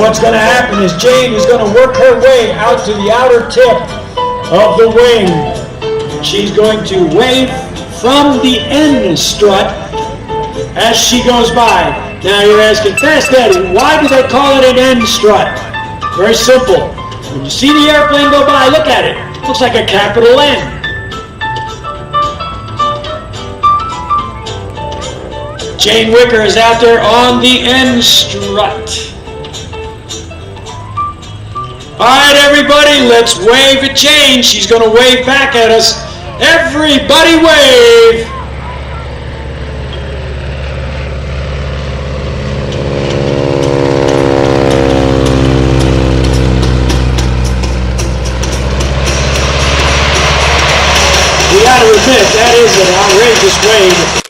what's going to happen is Jane is going to work her way out to the outer tip of the wing. She's going to wave from the end strut as she goes by. Now you're asking, Fast Daddy, why do they call it an end strut? Very simple. When you see the airplane go by, look at it. It looks like a capital N. Jane Wicker is out there on the end strut. All right, everybody, let's wave at Jane. She's going to wave back at us. Everybody wave. We got to admit, that is an outrageous wave.